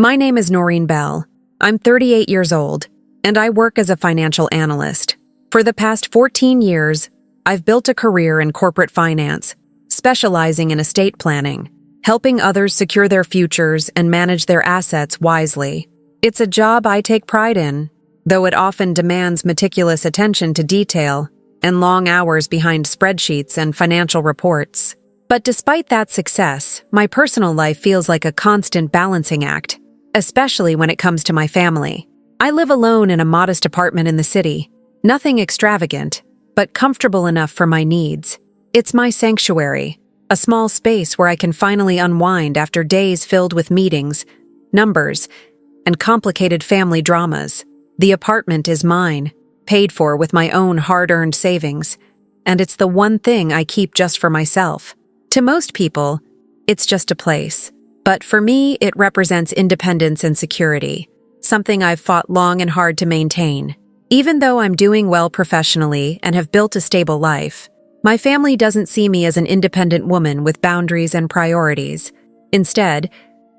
My name is Noreen Bell. I'm 38 years old, and I work as a financial analyst. For the past 14 years, I've built a career in corporate finance, specializing in estate planning, helping others secure their futures and manage their assets wisely. It's a job I take pride in, though it often demands meticulous attention to detail and long hours behind spreadsheets and financial reports. But despite that success, my personal life feels like a constant balancing act, especially when it comes to my family. I live alone in a modest apartment in the city, nothing extravagant, but comfortable enough for my needs. It's my sanctuary, a small space where I can finally unwind after days filled with meetings, numbers, and complicated family dramas. The apartment is mine, paid for with my own hard-earned savings, and it's the one thing I keep just for myself. To most people, it's just a place. But for me, it represents independence and security, something I've fought long and hard to maintain. Even though I'm doing well professionally and have built a stable life, my family doesn't see me as an independent woman with boundaries and priorities. Instead,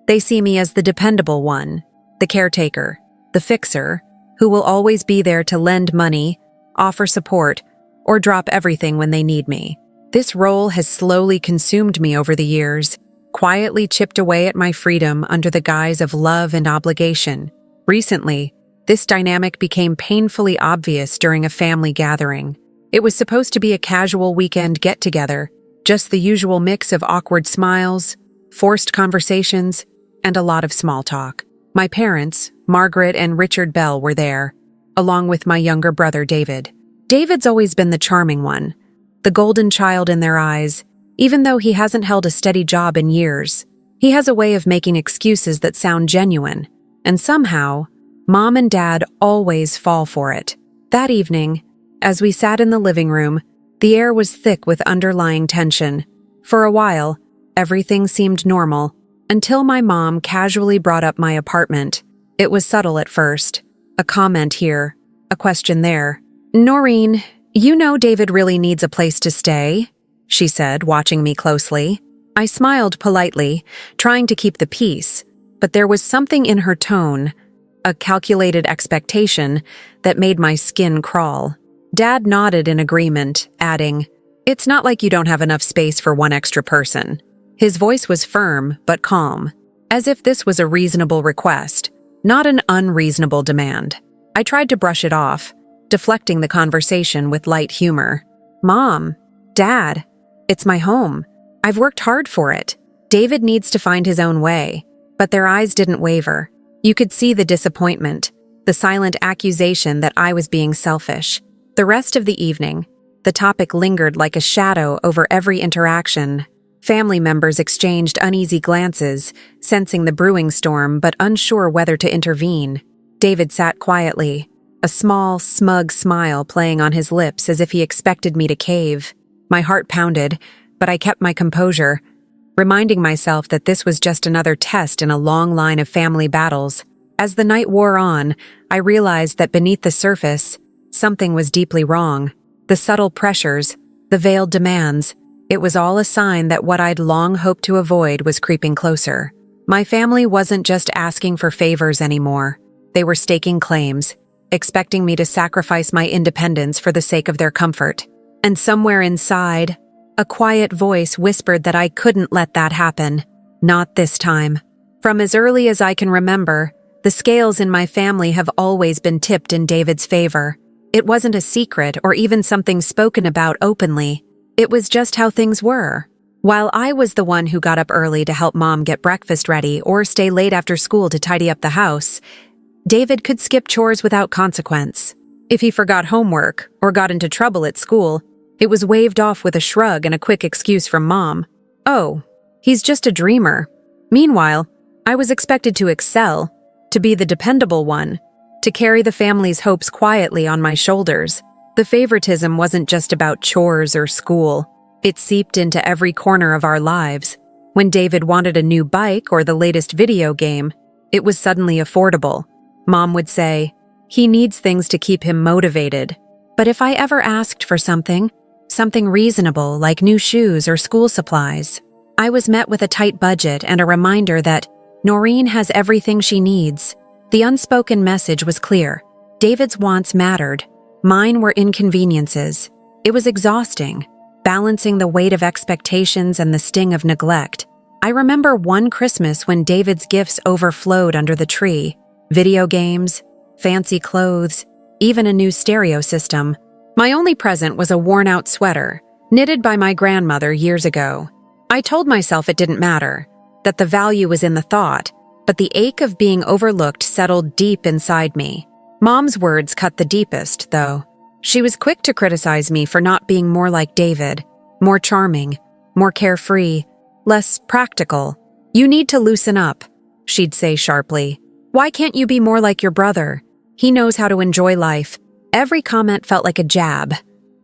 they see me as the dependable one, the caretaker, the fixer, who will always be there to lend money, offer support, or drop everything when they need me. This role has slowly consumed me over the years, quietly chipped away at my freedom under the guise of love and obligation. Recently, this dynamic became painfully obvious during a family gathering. It was supposed to be a casual weekend get-together, just the usual mix of awkward smiles, forced conversations, and a lot of small talk. My parents, Margaret and Richard Bell, were there, along with my younger brother, David. David's always been the charming one, the golden child in their eyes, even though he hasn't held a steady job in years. He has a way of making excuses that sound genuine, and somehow, Mom and Dad always fall for it. That evening, as we sat in the living room, the air was thick with underlying tension. For a while, everything seemed normal, until my mom casually brought up my apartment. It was subtle at first. A comment here, a question there. "Noreen, you know David really needs a place to stay?" she said, watching me closely. I smiled politely, trying to keep the peace, but there was something in her tone, a calculated expectation, that made my skin crawl. Dad nodded in agreement, adding, "It's not like you don't have enough space for one extra person." His voice was firm but calm, as if this was a reasonable request, not an unreasonable demand. I tried to brush it off, deflecting the conversation with light humor. "Mom, Dad, it's my home. I've worked hard for it. David needs to find his own way." But their eyes didn't waver. You could see the disappointment, the silent accusation that I was being selfish. The rest of the evening, the topic lingered like a shadow over every interaction. Family members exchanged uneasy glances, sensing the brewing storm but unsure whether to intervene. David sat quietly, a small, smug smile playing on his lips as if he expected me to cave. My heart pounded, but I kept my composure, reminding myself that this was just another test in a long line of family battles. As the night wore on, I realized that beneath the surface, something was deeply wrong. The subtle pressures, the veiled demands, it was all a sign that what I'd long hoped to avoid was creeping closer. My family wasn't just asking for favors anymore. They were staking claims, expecting me to sacrifice my independence for the sake of their comfort. And somewhere inside, a quiet voice whispered that I couldn't let that happen. Not this time. From as early as I can remember, the scales in my family have always been tipped in David's favor. It wasn't a secret or even something spoken about openly. It was just how things were. While I was the one who got up early to help Mom get breakfast ready or stay late after school to tidy up the house, David could skip chores without consequence. If he forgot homework or got into trouble at school, it was waved off with a shrug and a quick excuse from Mom. "Oh, he's just a dreamer." Meanwhile, I was expected to excel, to be the dependable one, to carry the family's hopes quietly on my shoulders. The favoritism wasn't just about chores or school. It seeped into every corner of our lives. When David wanted a new bike or the latest video game, it was suddenly affordable. Mom would say, "He needs things to keep him motivated." But if I ever asked for something reasonable like new shoes or school supplies, I was met with a tight budget and a reminder that Noreen has everything she needs. The unspoken message was clear. David's wants mattered. Mine were inconveniences. It was exhausting, balancing the weight of expectations and the sting of neglect. I remember one Christmas when David's gifts overflowed under the tree. Video games, fancy clothes, even a new stereo system. My only present was a worn-out sweater, knitted by my grandmother years ago. I told myself it didn't matter, that the value was in the thought, but the ache of being overlooked settled deep inside me. Mom's words cut the deepest, though. She was quick to criticize me for not being more like David, more charming, more carefree, less practical. "You need to loosen up," she'd say sharply. "Why can't you be more like your brother? He knows how to enjoy life." Every comment felt like a jab,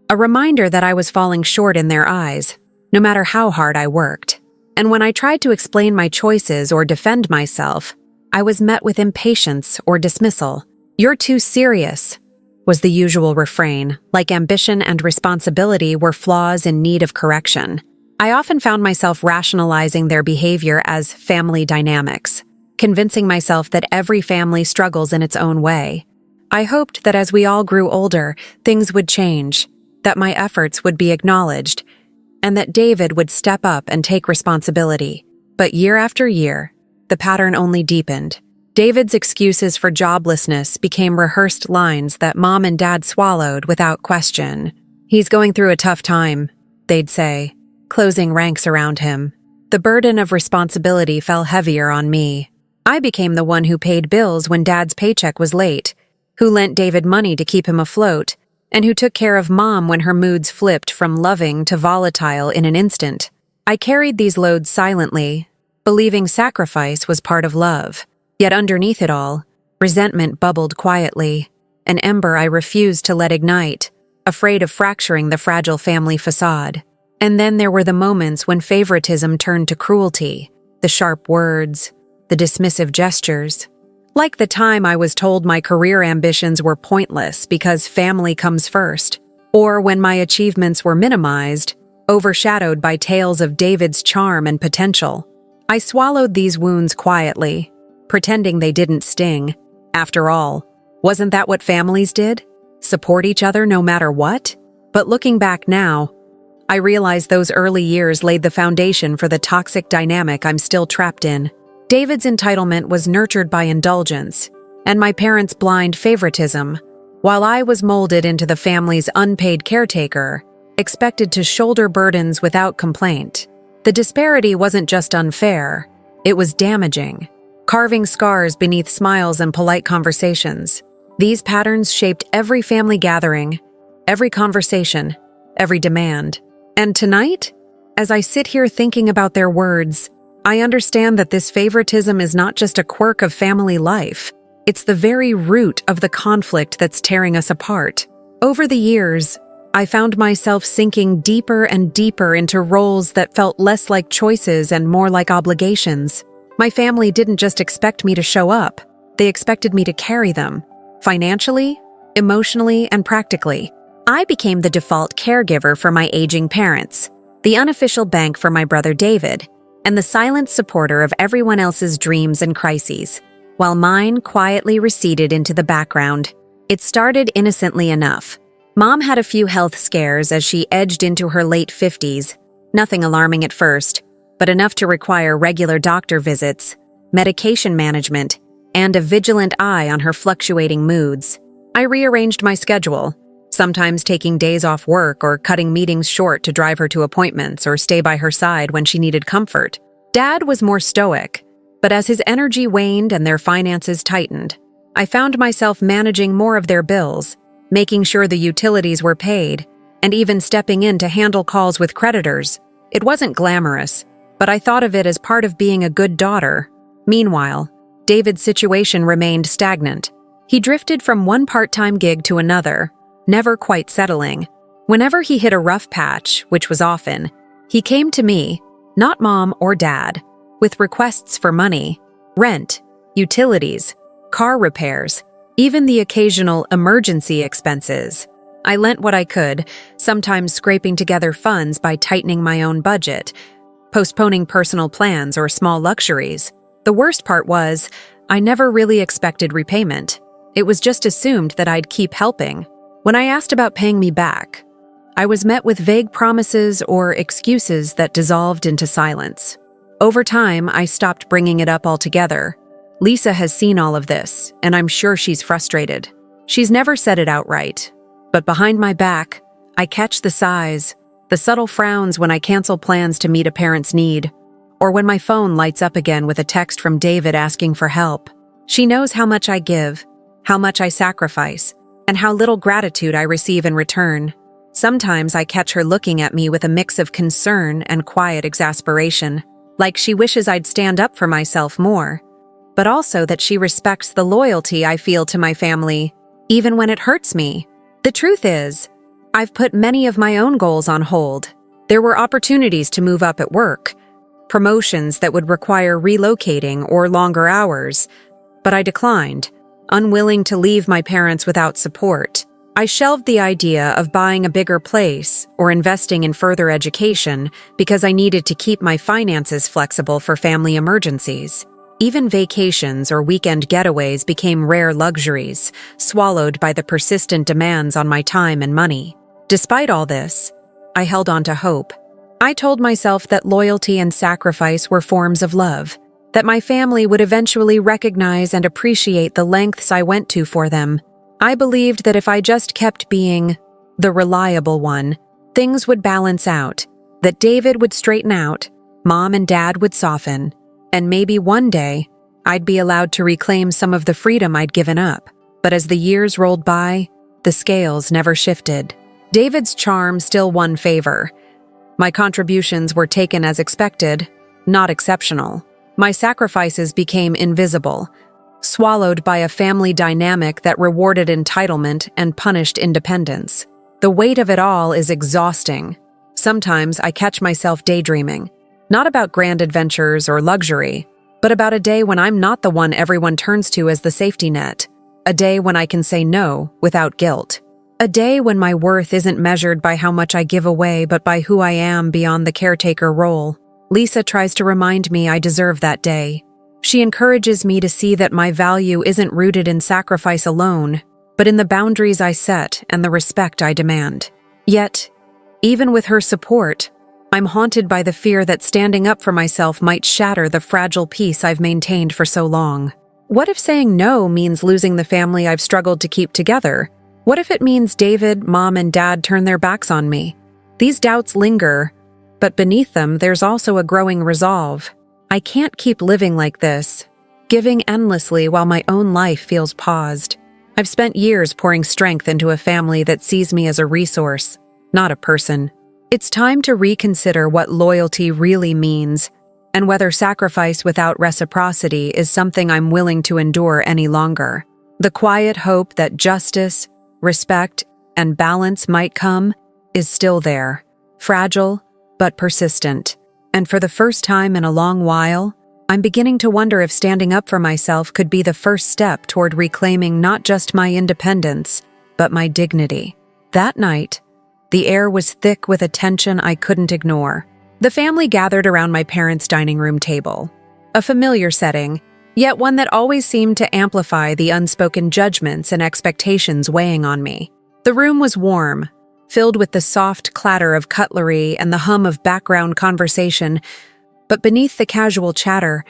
a reminder that I was falling short in their eyes, no matter how hard I worked. And when I tried to explain my choices or defend myself, I was met with impatience or dismissal. "You're too serious," was the usual refrain, like ambition and responsibility were flaws in need of correction. I often found myself rationalizing their behavior as family dynamics, convincing myself that every family struggles in its own way. I hoped that as we all grew older, things would change, that my efforts would be acknowledged, and that David would step up and take responsibility. But year after year, the pattern only deepened. David's excuses for joblessness became rehearsed lines that Mom and Dad swallowed without question. "He's going through a tough time," they'd say, closing ranks around him. The burden of responsibility fell heavier on me. I became the one who paid bills when Dad's paycheck was late, who lent David money to keep him afloat, and who took care of Mom when her moods flipped from loving to volatile in an instant. I carried these loads silently, believing sacrifice was part of love. Yet underneath it all, resentment bubbled quietly, an ember I refused to let ignite, afraid of fracturing the fragile family facade. And then there were the moments when favoritism turned to cruelty, the sharp words, the dismissive gestures. Like the time I was told my career ambitions were pointless because family comes first, or when my achievements were minimized, overshadowed by tales of David's charm and potential. I swallowed these wounds quietly, pretending they didn't sting. After all, wasn't that what families did? Support each other no matter what? But looking back now, I realize those early years laid the foundation for the toxic dynamic I'm still trapped in. David's entitlement was nurtured by indulgence, and my parents' blind favoritism, while I was molded into the family's unpaid caretaker, expected to shoulder burdens without complaint. The disparity wasn't just unfair, it was damaging, carving scars beneath smiles and polite conversations. These patterns shaped every family gathering, every conversation, every demand. And tonight, as I sit here thinking about their words, I understand that this favoritism is not just a quirk of family life. It's the very root of the conflict that's tearing us apart. Over the years, I found myself sinking deeper and deeper into roles that felt less like choices and more like obligations. My family didn't just expect me to show up, they expected me to carry them, financially, emotionally, and practically. I became the default caregiver for my aging parents, the unofficial bank for my brother David, and the silent supporter of everyone else's dreams and crises, while mine quietly receded into the background. It started innocently enough. Mom had a few health scares as she edged into her late 50s, nothing alarming at first, but enough to require regular doctor visits, medication management, and a vigilant eye on her fluctuating moods. I rearranged my schedule, sometimes taking days off work or cutting meetings short to drive her to appointments or stay by her side when she needed comfort. Dad was more stoic, but as his energy waned and their finances tightened, I found myself managing more of their bills, making sure the utilities were paid, and even stepping in to handle calls with creditors. It wasn't glamorous, but I thought of it as part of being a good daughter. Meanwhile, David's situation remained stagnant. He drifted from one part-time gig to another, never quite settling. Whenever he hit a rough patch, which was often, he came to me, not Mom or Dad, with requests for money, rent, utilities, car repairs, even the occasional emergency expenses. I lent what I could, sometimes scraping together funds by tightening my own budget, postponing personal plans or small luxuries. The worst part was, I never really expected repayment. It was just assumed that I'd keep helping. When I asked about paying me back, I was met with vague promises or excuses that dissolved into silence. Over time, I stopped bringing it up altogether. Lisa has seen all of this, and I'm sure she's frustrated. She's never said it outright, but behind my back, I catch the sighs, the subtle frowns when I cancel plans to meet a parent's need, or when my phone lights up again with a text from David asking for help. She knows how much I give, how much I sacrifice, and how little gratitude I receive in return. Sometimes I catch her looking at me with a mix of concern and quiet exasperation, like she wishes I'd stand up for myself more, but also that she respects the loyalty I feel to my family, even when it hurts me. The truth is, I've put many of my own goals on hold. There were opportunities to move up at work, promotions that would require relocating or longer hours, but I declined, unwilling to leave my parents without support. I shelved the idea of buying a bigger place or investing in further education because I needed to keep my finances flexible for family emergencies. Even vacations or weekend getaways became rare luxuries, swallowed by the persistent demands on my time and money. Despite all this, I held on to hope. I told myself that loyalty and sacrifice were forms of love, that my family would eventually recognize and appreciate the lengths I went to for them. I believed that if I just kept being the reliable one, things would balance out, that David would straighten out, Mom and Dad would soften, and maybe one day, I'd be allowed to reclaim some of the freedom I'd given up. But as the years rolled by, the scales never shifted. David's charm still won favor. My contributions were taken as expected, not exceptional. My sacrifices became invisible, swallowed by a family dynamic that rewarded entitlement and punished independence. The weight of it all is exhausting. Sometimes I catch myself daydreaming, not about grand adventures or luxury, but about a day when I'm not the one everyone turns to as the safety net, a day when I can say no without guilt, a day when my worth isn't measured by how much I give away but by who I am beyond the caretaker role. Lisa tries to remind me I deserve that day. She encourages me to see that my value isn't rooted in sacrifice alone, but in the boundaries I set and the respect I demand. Yet, even with her support, I'm haunted by the fear that standing up for myself might shatter the fragile peace I've maintained for so long. What if saying no means losing the family I've struggled to keep together? What if it means David, Mom, and Dad turn their backs on me? These doubts linger, but beneath them there's also a growing resolve. I can't keep living like this, giving endlessly while my own life feels paused. I've spent years pouring strength into a family that sees me as a resource, not a person. It's time to reconsider what loyalty really means, and whether sacrifice without reciprocity is something I'm willing to endure any longer. The quiet hope that justice, respect, and balance might come is still there, fragile but persistent. And for the first time in a long while, I'm beginning to wonder if standing up for myself could be the first step toward reclaiming not just my independence, but my dignity. That night, the air was thick with a tension I couldn't ignore. The family gathered around my parents' dining room table, a familiar setting, yet one that always seemed to amplify the unspoken judgments and expectations weighing on me. The room was warm, filled with the soft clatter of cutlery and the hum of background conversation, but beneath the casual chatter,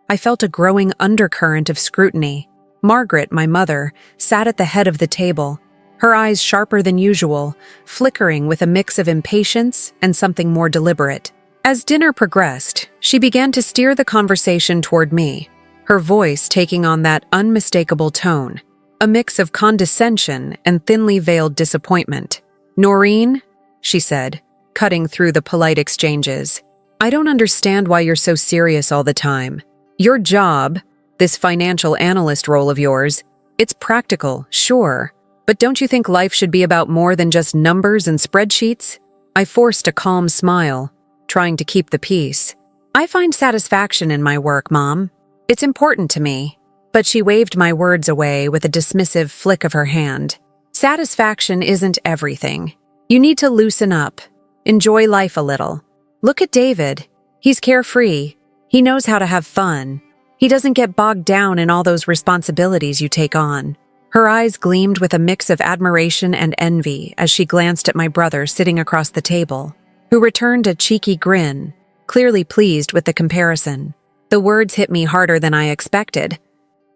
I felt a growing undercurrent of scrutiny. Margaret, my mother, sat at the head of the table, her eyes sharper than usual, flickering with a mix of impatience and something more deliberate. As dinner progressed, she began to steer the conversation toward me, her voice taking on that unmistakable tone, a mix of condescension and thinly veiled disappointment. "Noreen," she said, cutting through the polite exchanges, "I don't understand why you're so serious all the time. Your job, this financial analyst role of yours, it's practical, sure, but don't you think life should be about more than just numbers and spreadsheets?" I forced a calm smile, trying to keep the peace. "I find satisfaction in my work, Mom. It's important to me." But she waved my words away with a dismissive flick of her hand. "Satisfaction isn't everything. You need to loosen up, enjoy life a little. Look at David. He's carefree. He knows how to have fun. He doesn't get bogged down in all those responsibilities you take on." Her eyes gleamed with a mix of admiration and envy as she glanced at my brother sitting across the table, who returned a cheeky grin, clearly pleased with the comparison. The words hit me harder than I expected.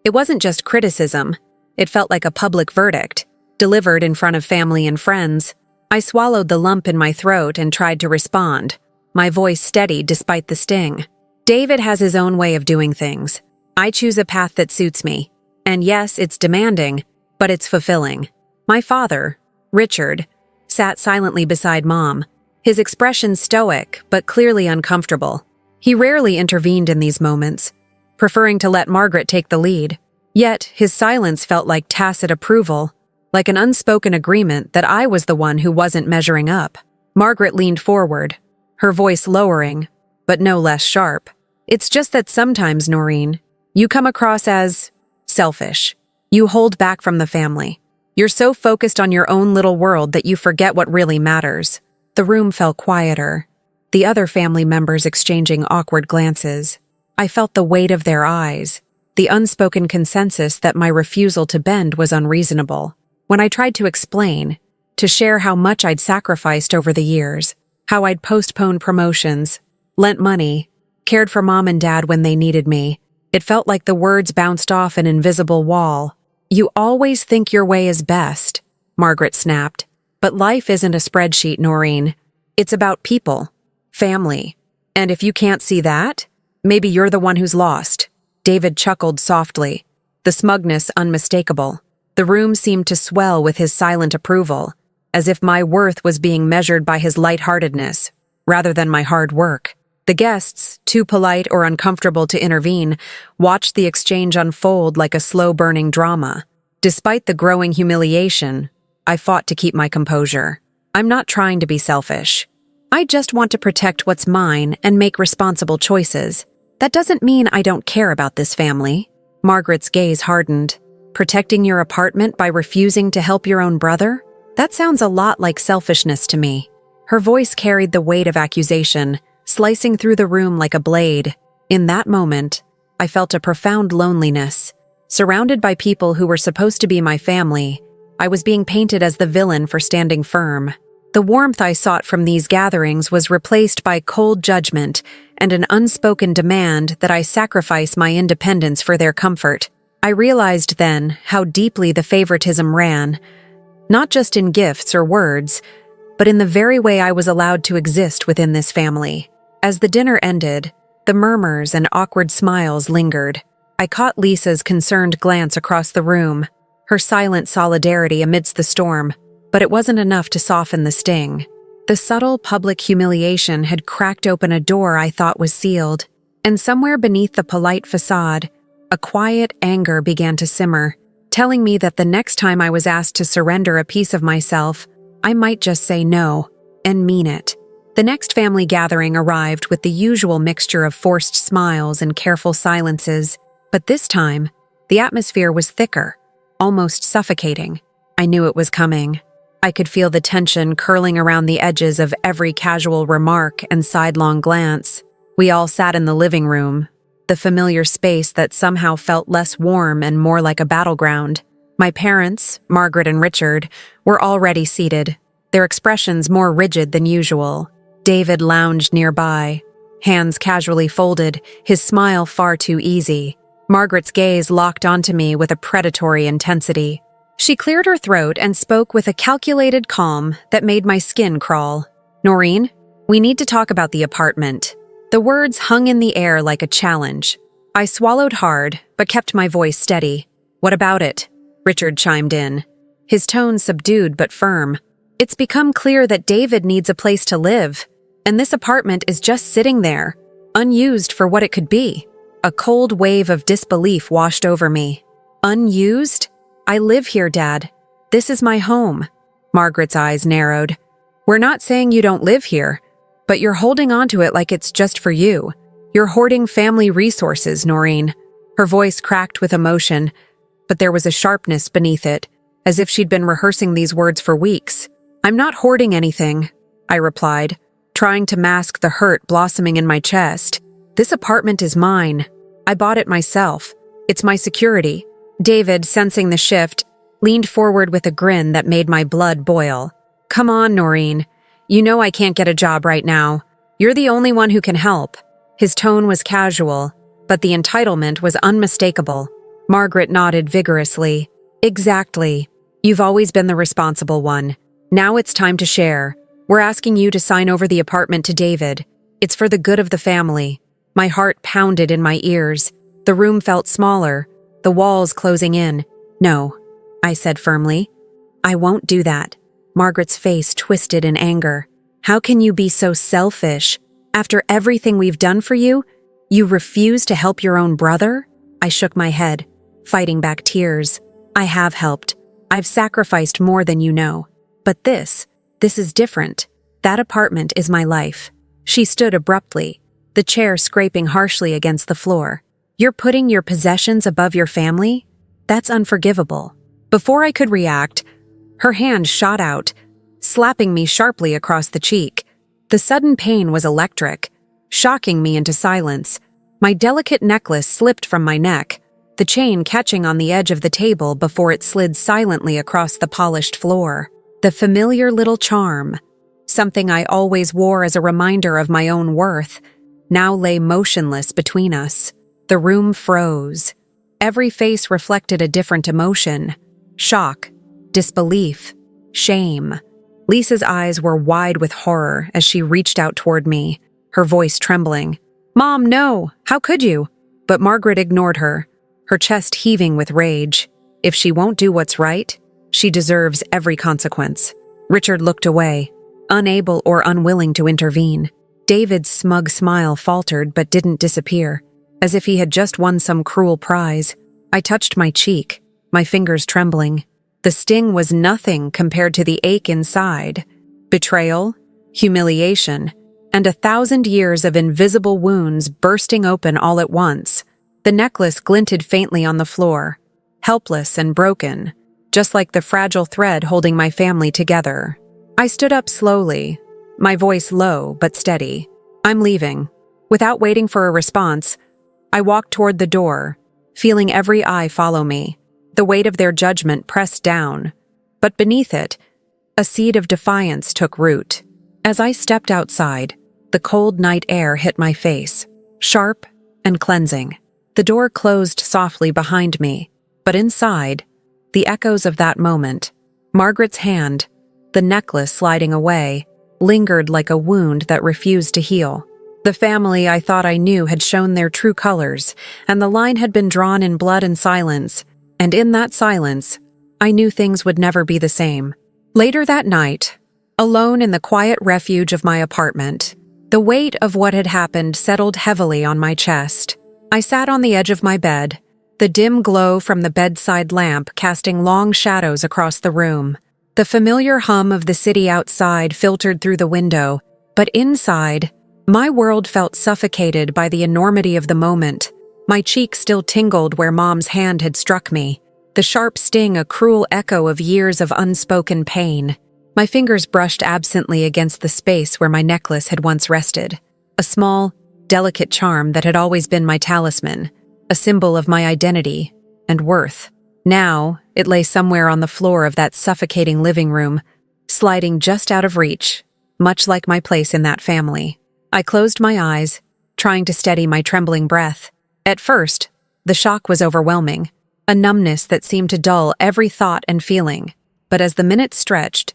It wasn't just criticism. It felt like a public verdict, delivered in front of family and friends. I swallowed the lump in my throat and tried to respond, my voice steady despite the sting. "David has his own way of doing things. I choose a path that suits me. And yes, it's demanding, but it's fulfilling." My father, Richard, sat silently beside Mom, his expression stoic but clearly uncomfortable. He rarely intervened in these moments, preferring to let Margaret take the lead. Yet his silence felt like tacit approval, like an unspoken agreement that I was the one who wasn't measuring up. Margaret leaned forward, her voice lowering, but no less sharp. "It's just that sometimes, Noreen, you come across as selfish. You hold back from the family. You're so focused on your own little world that you forget what really matters." The room fell quieter, the other family members exchanging awkward glances. I felt the weight of their eyes, the unspoken consensus that my refusal to bend was unreasonable. When I tried to explain, to share how much I'd sacrificed over the years, how I'd postponed promotions, lent money, cared for Mom and Dad when they needed me, it felt like the words bounced off an invisible wall. "You always think your way is best," Margaret snapped. "But life isn't a spreadsheet, Noreen. It's about people, family. And if you can't see that, maybe you're the one who's lost." David chuckled softly, the smugness unmistakable. The room seemed to swell with his silent approval, as if my worth was being measured by his lightheartedness, rather than my hard work. The guests, too polite or uncomfortable to intervene, watched the exchange unfold like a slow-burning drama. Despite the growing humiliation, I fought to keep my composure. "I'm not trying to be selfish. I just want to protect what's mine and make responsible choices. That doesn't mean I don't care about this family." Margaret's gaze hardened. "Protecting your apartment by refusing to help your own brother? That sounds a lot like selfishness to me." Her voice carried the weight of accusation, slicing through the room like a blade. In that moment, I felt a profound loneliness. Surrounded by people who were supposed to be my family, I was being painted as the villain for standing firm. The warmth I sought from these gatherings was replaced by cold judgment and an unspoken demand that I sacrifice my independence for their comfort. I realized then how deeply the favoritism ran, not just in gifts or words, but in the very way I was allowed to exist within this family. As the dinner ended, the murmurs and awkward smiles lingered. I caught Lisa's concerned glance across the room, her silent solidarity amidst the storm, but it wasn't enough to soften the sting. The subtle public humiliation had cracked open a door I thought was sealed, and somewhere beneath the polite facade, a quiet anger began to simmer, telling me that the next time I was asked to surrender a piece of myself, I might just say no, and mean it. The next family gathering arrived with the usual mixture of forced smiles and careful silences, but this time, the atmosphere was thicker, almost suffocating. I knew it was coming. I could feel the tension curling around the edges of every casual remark and sidelong glance. We all sat in the living room, the familiar space that somehow felt less warm and more like a battleground. My parents, Margaret and Richard, were already seated, their expressions more rigid than usual. David lounged nearby, hands casually folded, his smile far too easy. Margaret's gaze locked onto me with a predatory intensity. She cleared her throat and spoke with a calculated calm that made my skin crawl. "Noreen, we need to talk about the apartment." The words hung in the air like a challenge. I swallowed hard, but kept my voice steady. "What about it?" Richard chimed in, his tone subdued but firm. "It's become clear that David needs a place to live, and this apartment is just sitting there, unused for what it could be." A cold wave of disbelief washed over me. "Unused? I live here, Dad. This is my home." Margaret's eyes narrowed. "We're not saying you don't live here, but you're holding on to it like it's just for you. You're hoarding family resources, Noreen." Her voice cracked with emotion, but there was a sharpness beneath it, as if she'd been rehearsing these words for weeks. "I'm not hoarding anything," I replied, trying to mask the hurt blossoming in my chest. "This apartment is mine. I bought it myself. It's my security." David, sensing the shift, leaned forward with a grin that made my blood boil. "Come on, Noreen. You know I can't get a job right now. You're the only one who can help." His tone was casual, but the entitlement was unmistakable. Margaret nodded vigorously. "Exactly. You've always been the responsible one. Now it's time to share. We're asking you to sign over the apartment to David. It's for the good of the family." My heart pounded in my ears. The room felt smaller, the walls closing in. "No," I said firmly. "I won't do that." Margaret's face twisted in anger. "How can you be so selfish? After everything we've done for you, you refuse to help your own brother?" I shook my head, fighting back tears. "I have helped. I've sacrificed more than you know. But this is different. That apartment is my life." She stood abruptly, the chair scraping harshly against the floor. "You're putting your possessions above your family? That's unforgivable." Before I could react, her hand shot out, slapping me sharply across the cheek. The sudden pain was electric, shocking me into silence. My delicate necklace slipped from my neck, the chain catching on the edge of the table before it slid silently across the polished floor. The familiar little charm, something I always wore as a reminder of my own worth, now lay motionless between us. The room froze. Every face reflected a different emotion: shock, disbelief, shame. Lisa's eyes were wide with horror as she reached out toward me, her voice trembling. "Mom, no! How could you?" But Margaret ignored her, her chest heaving with rage. If she won't do what's right, she deserves every consequence. Richard looked away, unable or unwilling to intervene. David's smug smile faltered but didn't disappear, as if he had just won some cruel prize. I touched my cheek, my fingers trembling. The sting was nothing compared to the ache inside. Betrayal, humiliation, and 1,000 years of invisible wounds bursting open all at once. The necklace glinted faintly on the floor, helpless and broken, just like the fragile thread holding my family together. I stood up slowly, my voice low but steady. "I'm leaving." Without waiting for a response, I walked toward the door, feeling every eye follow me. The weight of their judgment pressed down, but beneath it, a seed of defiance took root. As I stepped outside, the cold night air hit my face, sharp and cleansing. The door closed softly behind me, but inside, the echoes of that moment, Margaret's hand, the necklace sliding away, lingered like a wound that refused to heal. The family I thought I knew had shown their true colors, and the line had been drawn in blood and silence. And in that silence, I knew things would never be the same. Later that night, alone in the quiet refuge of my apartment, the weight of what had happened settled heavily on my chest. I sat on the edge of my bed, the dim glow from the bedside lamp casting long shadows across the room. The familiar hum of the city outside filtered through the window, but inside, my world felt suffocated by the enormity of the moment. My cheek still tingled where Mom's hand had struck me, the sharp sting a cruel echo of years of unspoken pain. My fingers brushed absently against the space where my necklace had once rested, a small, delicate charm that had always been my talisman, a symbol of my identity and worth. Now, it lay somewhere on the floor of that suffocating living room, sliding just out of reach, much like my place in that family. I closed my eyes, trying to steady my trembling breath. At first, the shock was overwhelming, a numbness that seemed to dull every thought and feeling. But as the minutes stretched,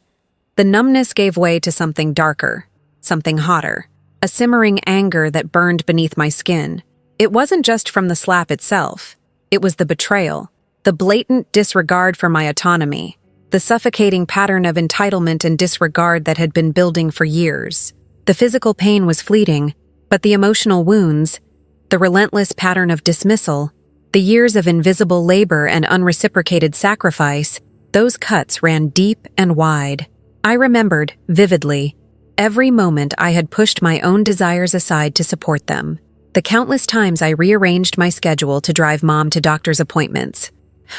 the numbness gave way to something darker, something hotter, a simmering anger that burned beneath my skin. It wasn't just from the slap itself. It was the betrayal, the blatant disregard for my autonomy, the suffocating pattern of entitlement and disregard that had been building for years. The physical pain was fleeting, but the emotional wounds, the relentless pattern of dismissal, the years of invisible labor and unreciprocated sacrifice, those cuts ran deep and wide. I remembered, vividly, every moment I had pushed my own desires aside to support them. The countless times I rearranged my schedule to drive Mom to doctor's appointments,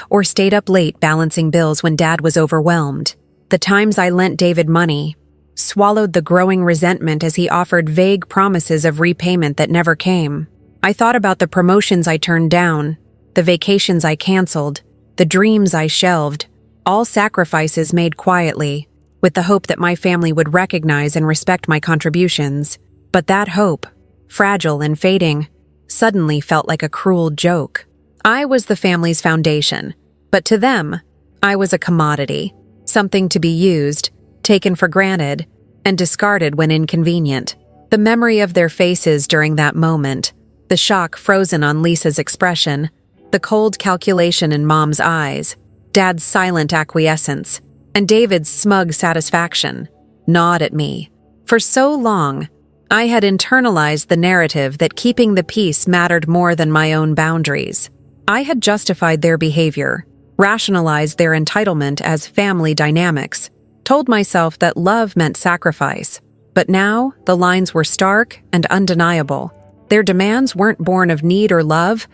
or stayed up late balancing bills when Dad was overwhelmed. The times I lent David money, swallowed the growing resentment as he offered vague promises of repayment that never came. I thought about the promotions I turned down, the vacations I canceled, the dreams I shelved, all sacrifices made quietly, with the hope that my family would recognize and respect my contributions. But that hope, fragile and fading, suddenly felt like a cruel joke. I was the family's foundation, but to them, I was a commodity, something to be used, taken for granted, and discarded when inconvenient. The memory of their faces during that moment, the shock frozen on Lisa's expression, the cold calculation in Mom's eyes, Dad's silent acquiescence, and David's smug satisfaction, gnawed at me. For so long, I had internalized the narrative that keeping the peace mattered more than my own boundaries. I had justified their behavior, rationalized their entitlement as family dynamics, told myself that love meant sacrifice. But now, the lines were stark and undeniable. Their demands weren't born of need or love,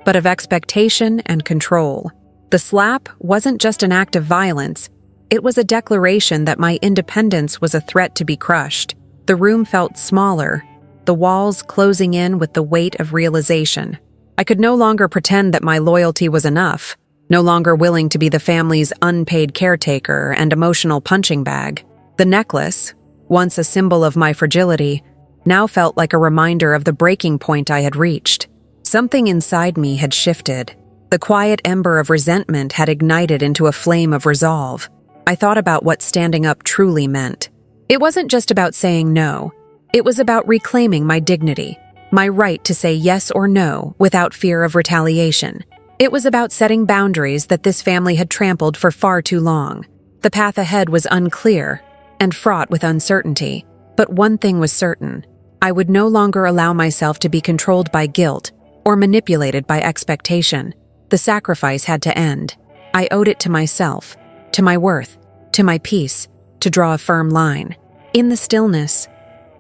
but of expectation and control. The slap wasn't just an act of violence. It was a declaration that my independence was a threat to be crushed. The room felt smaller, the walls closing in with the weight of realization. I could no longer pretend that my loyalty was enough, no longer willing to be the family's unpaid caretaker and emotional punching bag. The necklace, once a symbol of my fragility, now felt like a reminder of the breaking point I had reached. Something inside me had shifted. The quiet ember of resentment had ignited into a flame of resolve. I thought about what standing up truly meant. It wasn't just about saying no. It was about reclaiming my dignity, my right to say yes or no without fear of retaliation. It was about setting boundaries that this family had trampled for far too long. The path ahead was unclear and fraught with uncertainty, but one thing was certain. I would no longer allow myself to be controlled by guilt or manipulated by expectation. The sacrifice had to end. I owed it to myself, to my worth, to my peace, to draw a firm line. In the stillness,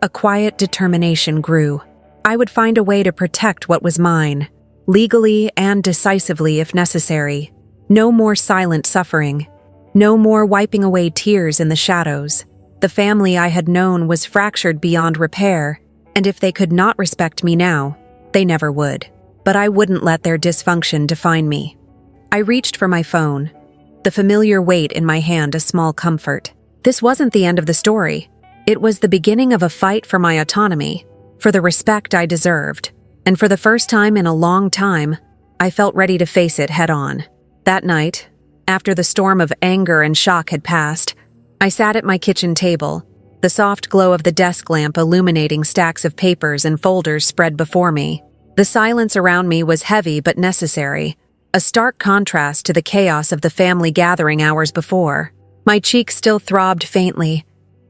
a quiet determination grew. I would find a way to protect what was mine, legally and decisively if necessary. No more silent suffering. No more wiping away tears in the shadows. The family I had known was fractured beyond repair, and if they could not respect me now, they never would. But I wouldn't let their dysfunction define me. I reached for my phone, the familiar weight in my hand a small comfort. This wasn't the end of the story. It was the beginning of a fight for my autonomy, for the respect I deserved, and for the first time in a long time, I felt ready to face it head-on. That night, after the storm of anger and shock had passed, I sat at my kitchen table, the soft glow of the desk lamp illuminating stacks of papers and folders spread before me. The silence around me was heavy but necessary, a stark contrast to the chaos of the family gathering hours before. My cheeks still throbbed faintly,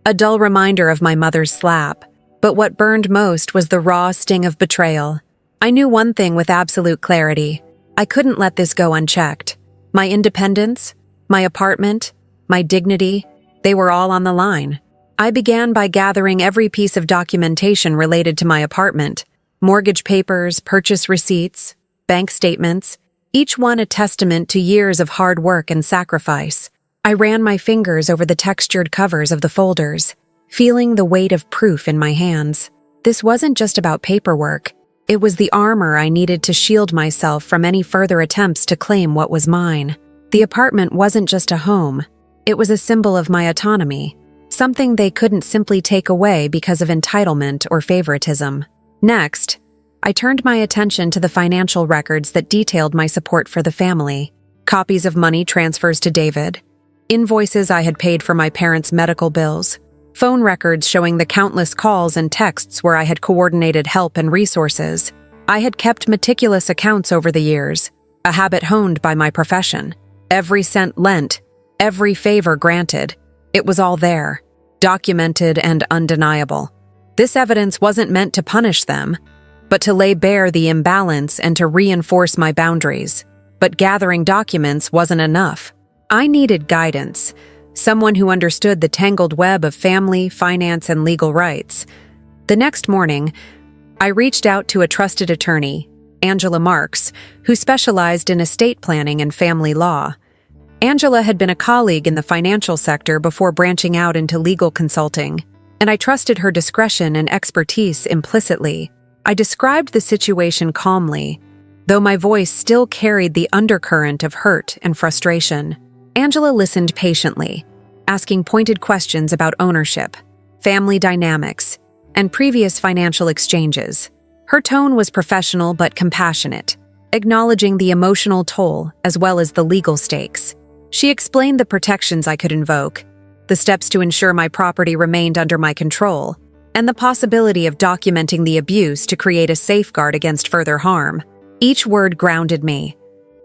a dull reminder of my mother's slap. But what burned most was the raw sting of betrayal. I knew one thing with absolute clarity. I couldn't let this go unchecked. My independence, my apartment, my dignity, they were all on the line. I began by gathering every piece of documentation related to my apartment. Mortgage papers, purchase receipts, bank statements, each one a testament to years of hard work and sacrifice. I ran my fingers over the textured covers of the folders, feeling the weight of proof in my hands. This wasn't just about paperwork. It was the armor I needed to shield myself from any further attempts to claim what was mine. The apartment wasn't just a home. It was a symbol of my autonomy, something they couldn't simply take away because of entitlement or favoritism. Next, I turned my attention to the financial records that detailed my support for the family. Copies of money transfers to David, invoices I had paid for my parents' medical bills, phone records showing the countless calls and texts where I had coordinated help and resources. I had kept meticulous accounts over the years, a habit honed by my profession. Every cent lent, every favor granted, it was all there, documented and undeniable. This evidence wasn't meant to punish them, but to lay bare the imbalance and to reinforce my boundaries. But gathering documents wasn't enough. I needed guidance, someone who understood the tangled web of family, finance, and legal rights. The next morning, I reached out to a trusted attorney, Angela Marks, who specialized in estate planning and family law. Angela had been a colleague in the financial sector before branching out into legal consulting, and I trusted her discretion and expertise implicitly. I described the situation calmly, though my voice still carried the undercurrent of hurt and frustration. Angela listened patiently, asking pointed questions about ownership, family dynamics, and previous financial exchanges. Her tone was professional but compassionate, acknowledging the emotional toll as well as the legal stakes. She explained the protections I could invoke, the steps to ensure my property remained under my control, and the possibility of documenting the abuse to create a safeguard against further harm. Each word grounded me,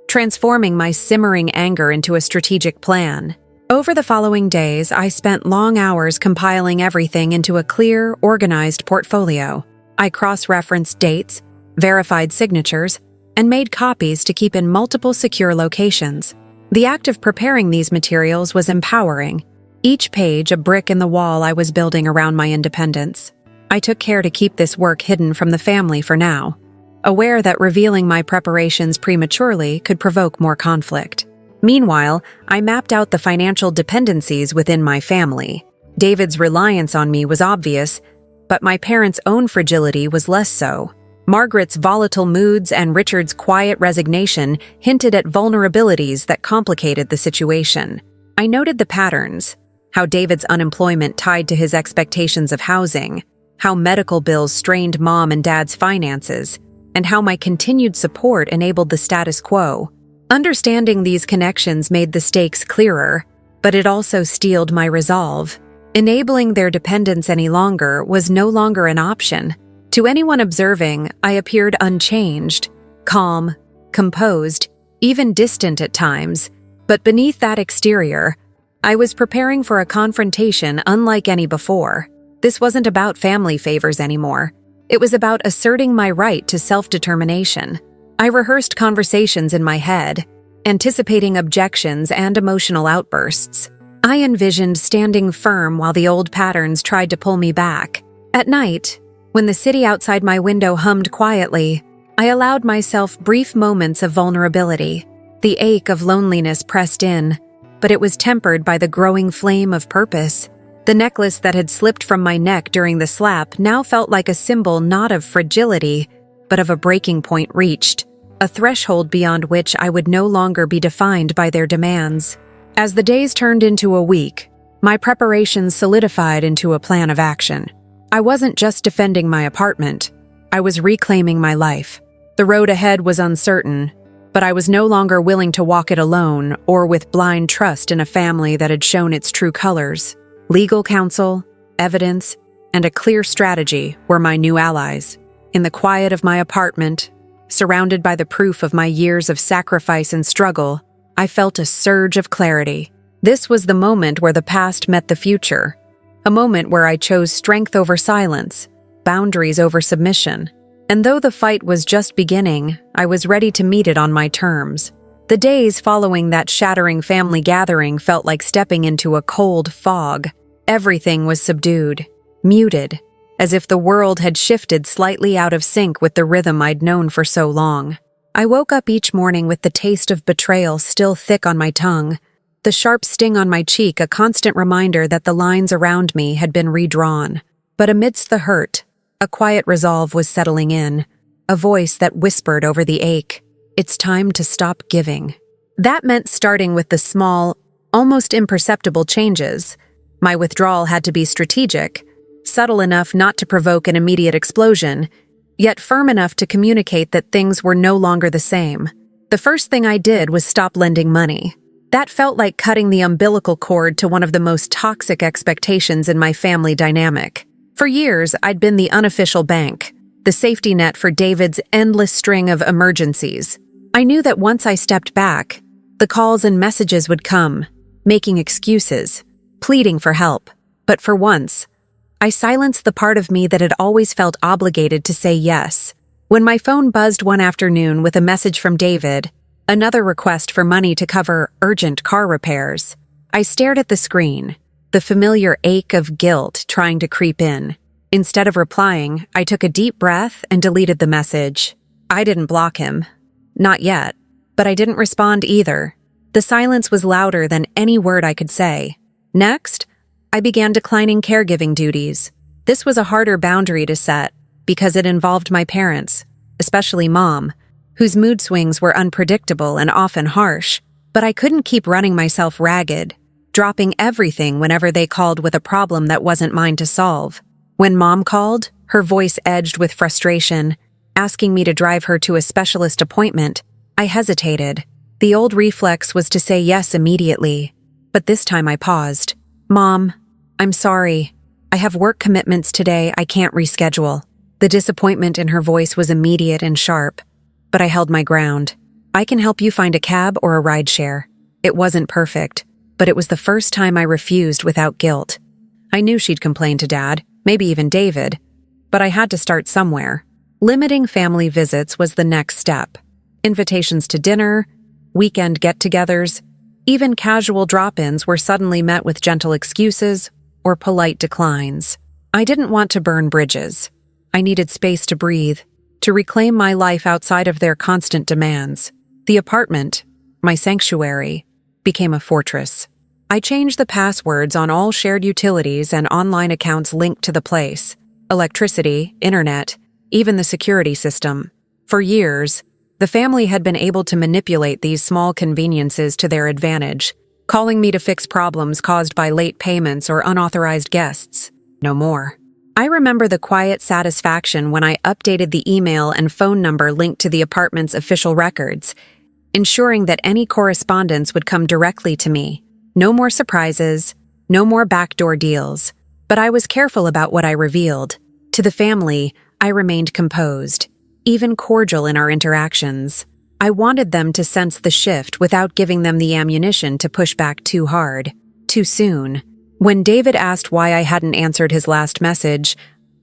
transforming my simmering anger into a strategic plan. Over the following days, I spent long hours compiling everything into a clear, organized portfolio. I cross-referenced dates, verified signatures, and made copies to keep in multiple secure locations. The act of preparing these materials was empowering, each page a brick in the wall I was building around my independence. I took care to keep this work hidden from the family for now, aware that revealing my preparations prematurely could provoke more conflict. Meanwhile, I mapped out the financial dependencies within my family. David's reliance on me was obvious, but my parents' own fragility was less so. Margaret's volatile moods and Richard's quiet resignation hinted at vulnerabilities that complicated the situation. I noted the patterns, how David's unemployment tied to his expectations of housing, how medical bills strained Mom and Dad's finances, and how my continued support enabled the status quo. Understanding these connections made the stakes clearer, but it also steeled my resolve. Enabling their dependence any longer was no longer an option. To anyone observing, I appeared unchanged, calm, composed, even distant at times, but beneath that exterior, I was preparing for a confrontation unlike any before. This wasn't about family favors anymore. It was about asserting my right to self-determination. I rehearsed conversations in my head, anticipating objections and emotional outbursts. I envisioned standing firm while the old patterns tried to pull me back. At night, when the city outside my window hummed quietly, I allowed myself brief moments of vulnerability. The ache of loneliness pressed in, but it was tempered by the growing flame of purpose. The necklace that had slipped from my neck during the slap now felt like a symbol not of fragility, but of a breaking point reached, a threshold beyond which I would no longer be defined by their demands. As the days turned into a week, my preparations solidified into a plan of action. I wasn't just defending my apartment, I was reclaiming my life. The road ahead was uncertain, but I was no longer willing to walk it alone or with blind trust in a family that had shown its true colors. Legal counsel, evidence, and a clear strategy were my new allies. In the quiet of my apartment, surrounded by the proof of my years of sacrifice and struggle, I felt a surge of clarity. This was the moment where the past met the future, a moment where I chose strength over silence, boundaries over submission. And though the fight was just beginning, I was ready to meet it on my terms. The days following that shattering family gathering felt like stepping into a cold fog. Everything was subdued, muted, as if the world had shifted slightly out of sync with the rhythm I'd known for so long. I woke up each morning with the taste of betrayal still thick on my tongue, the sharp sting on my cheek a constant reminder that the lines around me had been redrawn. But amidst the hurt, a quiet resolve was settling in, a voice that whispered over the ache, "It's time to stop giving." That meant starting with the small, almost imperceptible changes. My withdrawal had to be strategic, subtle enough not to provoke an immediate explosion, yet firm enough to communicate that things were no longer the same. The first thing I did was stop lending money. That felt like cutting the umbilical cord to one of the most toxic expectations in my family dynamic. For years, I'd been the unofficial bank, the safety net for David's endless string of emergencies. I knew that once I stepped back, the calls and messages would come, making excuses, pleading for help. But for once, I silenced the part of me that had always felt obligated to say yes. When my phone buzzed one afternoon with a message from David, another request for money to cover urgent car repairs, I stared at the screen, the familiar ache of guilt trying to creep in. Instead of replying, I took a deep breath and deleted the message. I didn't block him. Not yet. But I didn't respond either. The silence was louder than any word I could say. Next, I began declining caregiving duties. This was a harder boundary to set, because it involved my parents, especially Mom, whose mood swings were unpredictable and often harsh. But I couldn't keep running myself ragged, dropping everything whenever they called with a problem that wasn't mine to solve. When Mom called, her voice edged with frustration, asking me to drive her to a specialist appointment, I hesitated. The old reflex was to say yes immediately, but this time I paused. "Mom, I'm sorry. I have work commitments today I can't reschedule." The disappointment in her voice was immediate and sharp, but I held my ground. "I can help you find a cab or a rideshare." It wasn't perfect, but it was the first time I refused without guilt. I knew she'd complain to Dad, maybe even David, but I had to start somewhere. Limiting family visits was the next step. Invitations to dinner, weekend get-togethers, even casual drop-ins were suddenly met with gentle excuses or polite declines. I didn't want to burn bridges. I needed space to breathe, to reclaim my life outside of their constant demands. The apartment, my sanctuary, became a fortress. I changed the passwords on all shared utilities and online accounts linked to the place: electricity, internet, even the security system. For years, the family had been able to manipulate these small conveniences to their advantage, calling me to fix problems caused by late payments or unauthorized guests. No more. I remember the quiet satisfaction when I updated the email and phone number linked to the apartment's official records, ensuring that any correspondence would come directly to me. No more surprises, no more backdoor deals. But I was careful about what I revealed. To the family, I remained composed, even cordial in our interactions. I wanted them to sense the shift without giving them the ammunition to push back too hard, too soon. When David asked why I hadn't answered his last message,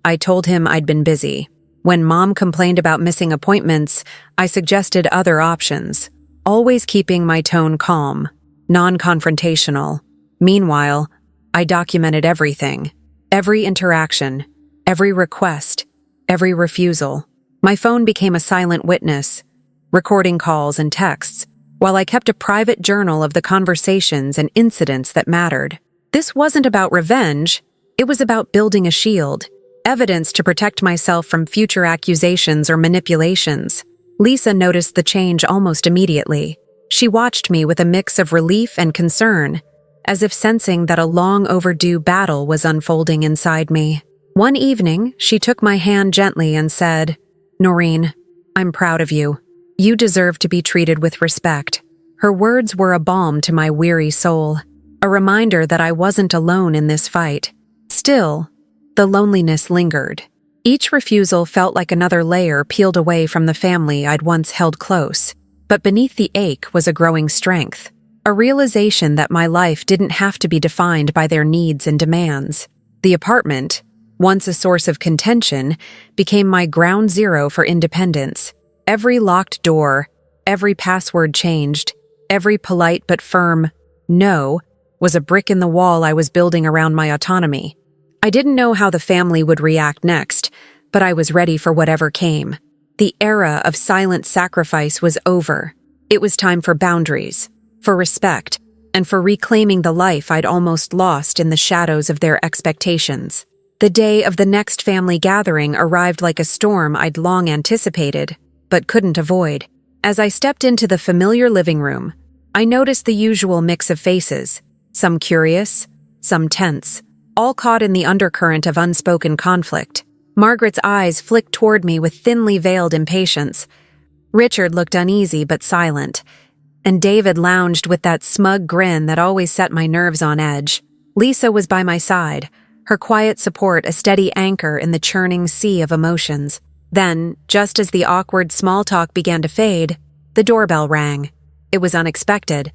I told him I'd been busy. When Mom complained about missing appointments, I suggested other options, always keeping my tone calm, non-confrontational. Meanwhile, I documented everything, every interaction, every request, every refusal. My phone became a silent witness, recording calls and texts, while I kept a private journal of the conversations and incidents that mattered. This wasn't about revenge, it was about building a shield, evidence to protect myself from future accusations or manipulations. Lisa noticed the change almost immediately. She watched me with a mix of relief and concern, as if sensing that a long overdue battle was unfolding inside me. One evening, she took my hand gently and said, "Noreen, I'm proud of you. You deserve to be treated with respect." Her words were a balm to my weary soul, a reminder that I wasn't alone in this fight. Still, the loneliness lingered. Each refusal felt like another layer peeled away from the family I'd once held close. But beneath the ache was a growing strength, a realization that my life didn't have to be defined by their needs and demands. The apartment, once a source of contention, became my ground zero for independence. Every locked door, every password changed, every polite but firm no was a brick in the wall I was building around my autonomy. I didn't know how the family would react next, but I was ready for whatever came. The era of silent sacrifice was over. It was time for boundaries, for respect, and for reclaiming the life I'd almost lost in the shadows of their expectations. The day of the next family gathering arrived like a storm I'd long anticipated, but couldn't avoid. As I stepped into the familiar living room, I noticed the usual mix of faces, some curious, some tense, all caught in the undercurrent of unspoken conflict. Margaret's eyes flicked toward me with thinly veiled impatience. Richard looked uneasy but silent, and David lounged with that smug grin that always set my nerves on edge. Lisa was by my side, her quiet support a steady anchor in the churning sea of emotions. Then, just as the awkward small talk began to fade, the doorbell rang. It was unexpected,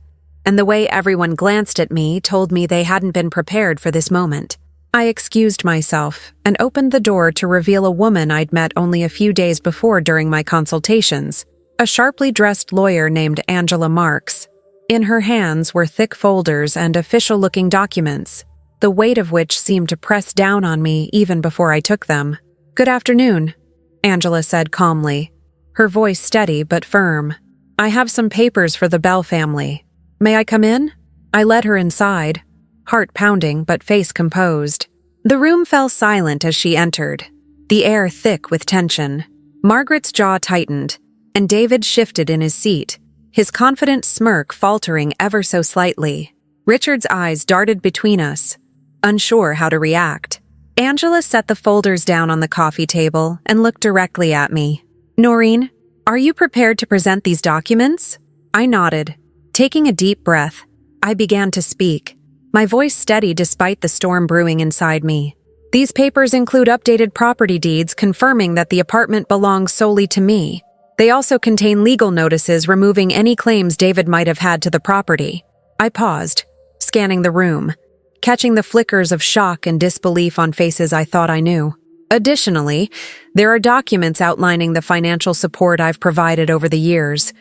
and the way everyone glanced at me told me they hadn't been prepared for this moment. I excused myself and opened the door to reveal a woman I'd met only a few days before during my consultations, a sharply dressed lawyer named Angela Marks. In her hands were thick folders and official-looking documents, the weight of which seemed to press down on me even before I took them. "Good afternoon," Angela said calmly, her voice steady but firm. "I have some papers for the Bell family. May I come in?" I led her inside, heart pounding but face composed. The room fell silent as she entered. the air thick with tension. Margaret's jaw tightened, and David shifted in his seat, his confident smirk faltering ever so slightly. Richard's eyes darted between us, unsure how to react. Angela set the folders down on the coffee table and looked directly at me. "Noreen, are you prepared to present these documents?" I nodded. Taking a deep breath, I began to speak, my voice steady despite the storm brewing inside me. "These papers include updated property deeds confirming that the apartment belongs solely to me. They also contain legal notices removing any claims David might have had to the property." I paused, scanning the room, catching the flickers of shock and disbelief on faces I thought I knew. Additionally, there are documents outlining the financial support I've provided over the years,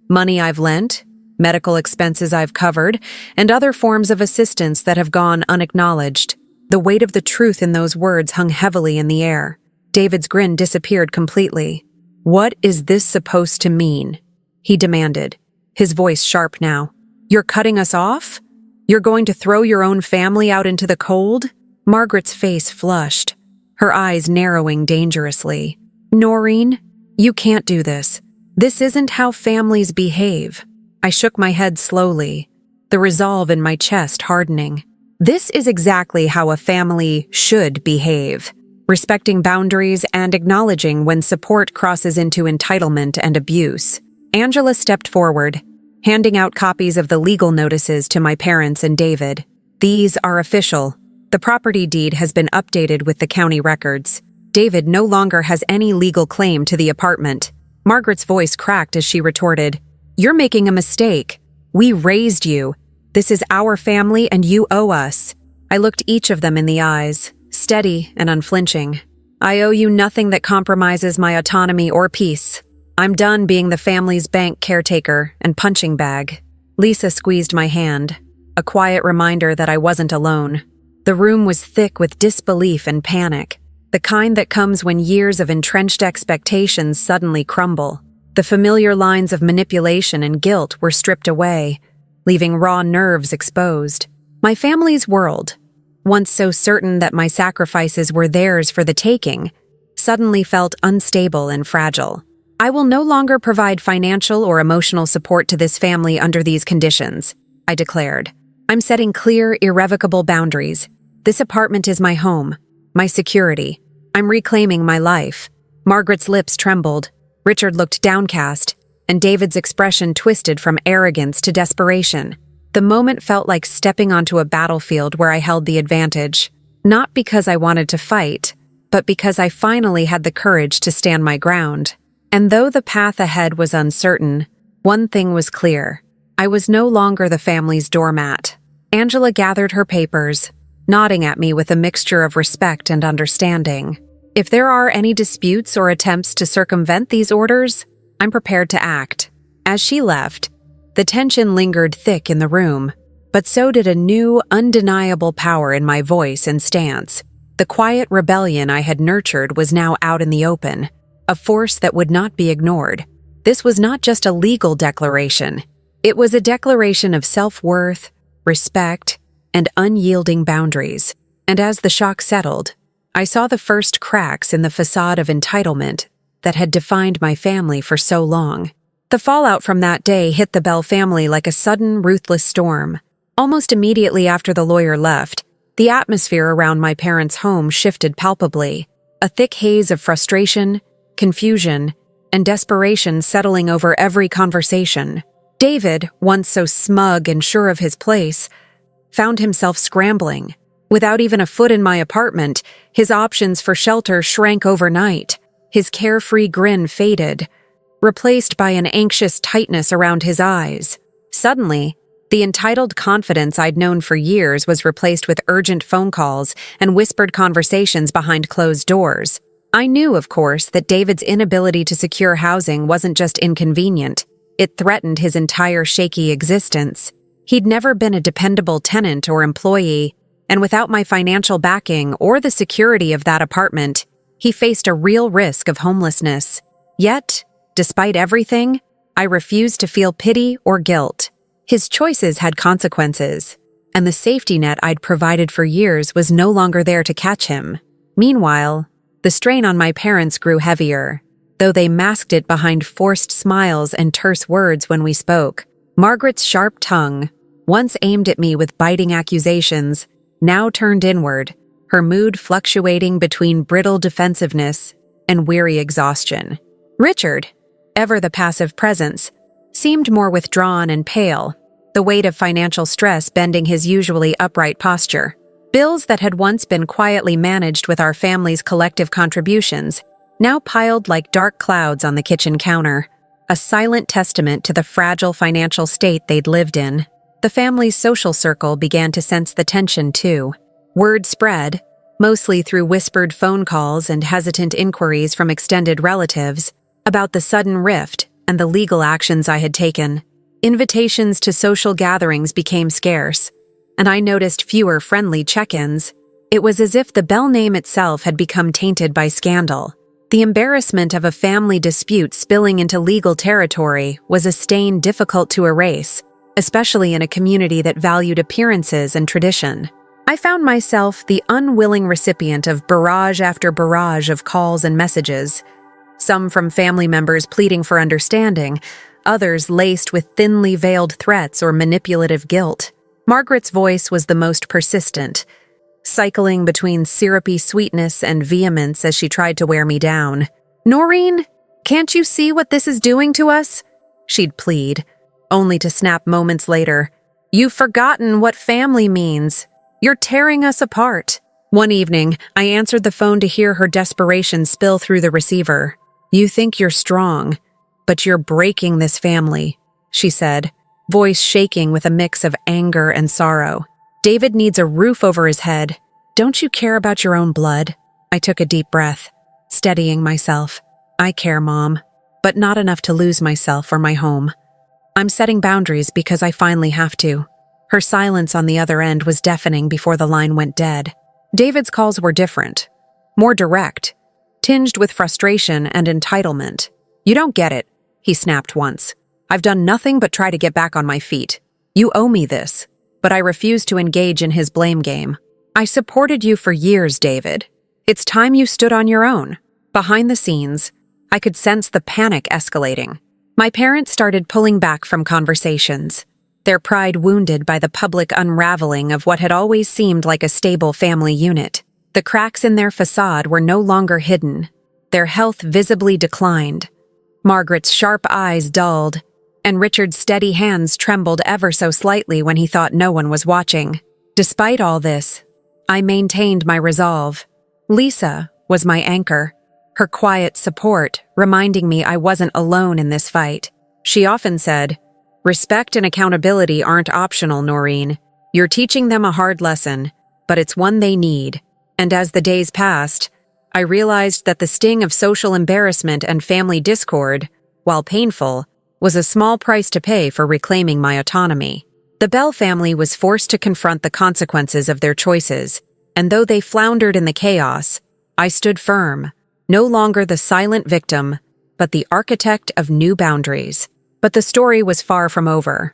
money I've lent, medical expenses I've covered, and other forms of assistance that have gone unacknowledged. The weight of the truth in those words hung heavily in the air. David's grin disappeared completely. "What is this supposed to mean?" he demanded, his voice sharp now. "You're cutting us off? You're going to throw your own family out into the cold?" Margaret's face flushed, her eyes narrowing dangerously. "Noreen, you can't do this. This isn't how families behave." I shook my head slowly, the resolve in my chest hardening. This is exactly how a family should behave, respecting boundaries and acknowledging when support crosses into entitlement and abuse. Angela stepped forward, handing out copies of the legal notices to my parents and David. "These are official. The property deed has been updated with the county records. David no longer has any legal claim to the apartment." Margaret's voice cracked as she retorted, "You're making a mistake. We raised you. This is our family and you owe us." I looked each of them in the eyes, steady and unflinching. "I owe you nothing that compromises my autonomy or peace. I'm done being the family's bank caretaker and punching bag." Lisa squeezed my hand, a quiet reminder that I wasn't alone. The room was thick with disbelief and panic, the kind that comes when years of entrenched expectations suddenly crumble. The familiar lines of manipulation and guilt were stripped away, leaving raw nerves exposed. My family's world, once so certain that my sacrifices were theirs for the taking, suddenly felt unstable and fragile. "I will no longer provide financial or emotional support to this family under these conditions," I declared. "I'm setting clear, irrevocable boundaries. This apartment is my home, my security. I'm reclaiming my life." Margaret's lips trembled. Richard looked downcast, and David's expression twisted from arrogance to desperation. The moment felt like stepping onto a battlefield where I held the advantage, not because I wanted to fight, but because I finally had the courage to stand my ground. And though the path ahead was uncertain, one thing was clear. I was no longer the family's doormat. Angela gathered her papers, nodding at me with a mixture of respect and understanding. "If there are any disputes or attempts to circumvent these orders, I'm prepared to act." As she left, the tension lingered thick in the room, but so did a new, undeniable power in my voice and stance. The quiet rebellion I had nurtured was now out in the open, a force that would not be ignored. This was not just a legal declaration. It was a declaration of self-worth, respect, and unyielding boundaries. And as the shock settled, I saw the first cracks in the facade of entitlement that had defined my family for so long. The fallout from that day hit the Bell family like a sudden, ruthless storm. Almost immediately after the lawyer left, the atmosphere around my parents' home shifted palpably, a thick haze of frustration, confusion, and desperation settling over every conversation. David, once so smug and sure of his place, found himself scrambling. Without even a foot in my apartment, his options for shelter shrank overnight. His carefree grin faded, replaced by an anxious tightness around his eyes. Suddenly, the entitled confidence I'd known for years was replaced with urgent phone calls and whispered conversations behind closed doors. I knew, of course, that David's inability to secure housing wasn't just inconvenient. It threatened his entire shaky existence. He'd never been a dependable tenant or employee, and without my financial backing or the security of that apartment, he faced a real risk of homelessness. Yet, despite everything, I refused to feel pity or guilt. His choices had consequences, and the safety net I'd provided for years was no longer there to catch him. Meanwhile, The strain on my parents grew heavier, though they masked it behind forced smiles and terse words when we spoke. Margaret's sharp tongue, once aimed at me with biting accusations, now turned inward, her mood fluctuating between brittle defensiveness and weary exhaustion. Richard, ever the passive presence, seemed more withdrawn and pale, the weight of financial stress bending his usually upright posture. Bills that had once been quietly managed with our family's collective contributions now piled like dark clouds on the kitchen counter, a silent testament to the fragile financial state they'd lived in. The family's social circle began to sense the tension too. Word spread, mostly through whispered phone calls and hesitant inquiries from extended relatives, about the sudden rift and the legal actions I had taken. Invitations to social gatherings became scarce, and I noticed fewer friendly check-ins. It was as if the Bell name itself had become tainted by scandal. The embarrassment of a family dispute spilling into legal territory was a stain difficult to erase, especially in a community that valued appearances and tradition. I found myself the unwilling recipient of barrage after barrage of calls and messages, some from family members pleading for understanding, others laced with thinly veiled threats or manipulative guilt. Margaret's voice was the most persistent, cycling between syrupy sweetness and vehemence as she tried to wear me down. "Noreen, can't you see what this is doing to us?" she'd plead, only to snap moments later. "You've forgotten what family means. You're tearing us apart." One evening, I answered the phone to hear her desperation spill through the receiver. "You think you're strong, but you're breaking this family," she said, voice shaking with a mix of anger and sorrow. "David needs a roof over his head. Don't you care about your own blood?" I took a deep breath, steadying myself. "I care, Mom, but not enough to lose myself or my home. I'm setting boundaries because I finally have to." Her silence on the other end was deafening before the line went dead. David's calls were different, more direct, tinged with frustration and entitlement. "You don't get it," he snapped once. "I've done nothing but try to get back on my feet. You owe me this." But I refused to engage in his blame game. "I supported you for years, David. It's time you stood on your own." Behind the scenes, I could sense the panic escalating. My parents started pulling back from conversations, their pride wounded by the public unraveling of what had always seemed like a stable family unit. The cracks in their facade were no longer hidden. Their health visibly declined. Margaret's sharp eyes dulled, and Richard's steady hands trembled ever so slightly when he thought no one was watching. Despite all this, I maintained my resolve. Lisa was my anchor, her quiet support reminding me I wasn't alone in this fight. She often said, "Respect and accountability aren't optional, Noreen. You're teaching them a hard lesson, but it's one they need." And as the days passed, I realized that the sting of social embarrassment and family discord, while painful, was a small price to pay for reclaiming my autonomy. The Bell family was forced to confront the consequences of their choices, and though they floundered in the chaos, I stood firm, no longer the silent victim, but the architect of new boundaries. But the story was far from over.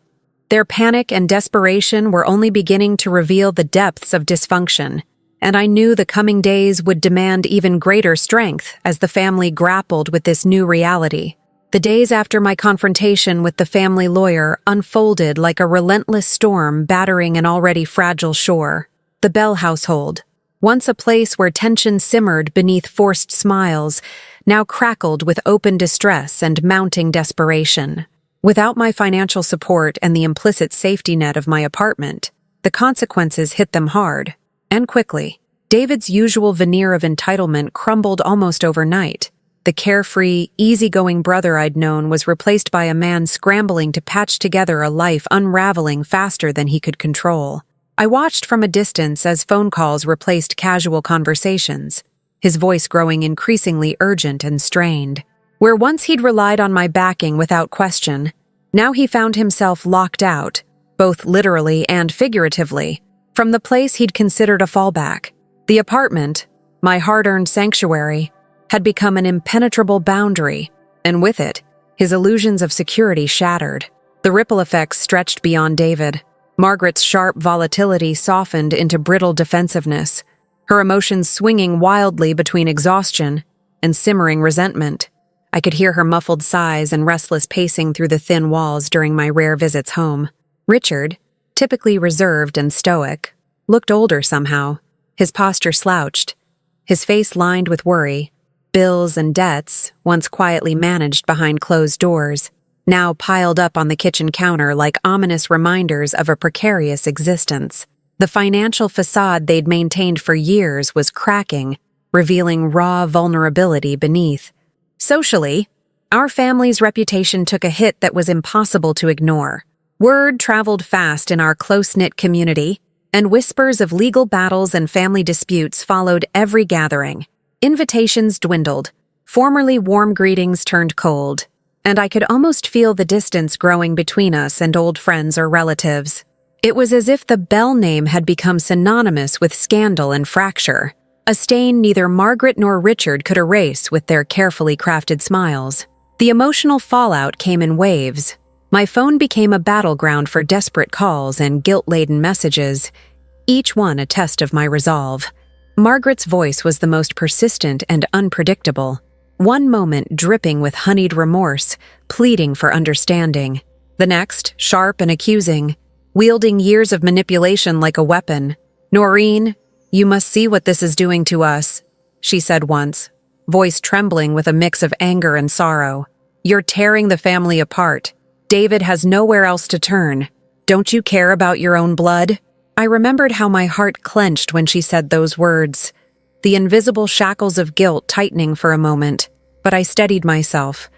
Their panic and desperation were only beginning to reveal the depths of dysfunction, and I knew the coming days would demand even greater strength as the family grappled with this new reality. The days after my confrontation with the family lawyer unfolded like a relentless storm battering an already fragile shore. The Bell household, once a place where tension simmered beneath forced smiles, now crackled with open distress and mounting desperation. Without my financial support and the implicit safety net of my apartment, the consequences hit them hard, and quickly. David's usual veneer of entitlement crumbled almost overnight. The carefree, easygoing brother I'd known was replaced by a man scrambling to patch together a life unraveling faster than he could control. I watched from a distance as phone calls replaced casual conversations, his voice growing increasingly urgent and strained. Where once he'd relied on my backing without question, now he found himself locked out, both literally and figuratively, from the place he'd considered a fallback. The apartment, my hard-earned sanctuary, had become an impenetrable boundary, and with it, his illusions of security shattered. The ripple effects stretched beyond David. Margaret's sharp volatility softened into brittle defensiveness, her emotions swinging wildly between exhaustion and simmering resentment. I could hear her muffled sighs and restless pacing through the thin walls during my rare visits home. Richard, typically reserved and stoic, looked older somehow, his posture slouched, his face lined with worry. Bills and debts, once quietly managed behind closed doors, now piled up on the kitchen counter like ominous reminders of a precarious existence. The financial facade they'd maintained for years was cracking, revealing raw vulnerability beneath. Socially, our family's reputation took a hit that was impossible to ignore. Word traveled fast in our close-knit community, and whispers of legal battles and family disputes followed every gathering. Invitations dwindled, formerly warm greetings turned cold, and I could almost feel the distance growing between us and old friends or relatives. It was as if the Bell name had become synonymous with scandal and fracture, a stain neither Margaret nor Richard could erase with their carefully crafted smiles. The emotional fallout came in waves. My phone became a battleground for desperate calls and guilt-laden messages, each one a test of my resolve. Margaret's voice was the most persistent and unpredictable, one moment dripping with honeyed remorse, pleading for understanding. The next, sharp and accusing, wielding years of manipulation like a weapon. "Noreen, you must see what this is doing to us," she said once, voice trembling with a mix of anger and sorrow. "You're tearing the family apart. David has nowhere else to turn. Don't you care about your own blood?" I remembered how my heart clenched when she said those words, the invisible shackles of guilt tightening for a moment, but I steadied myself,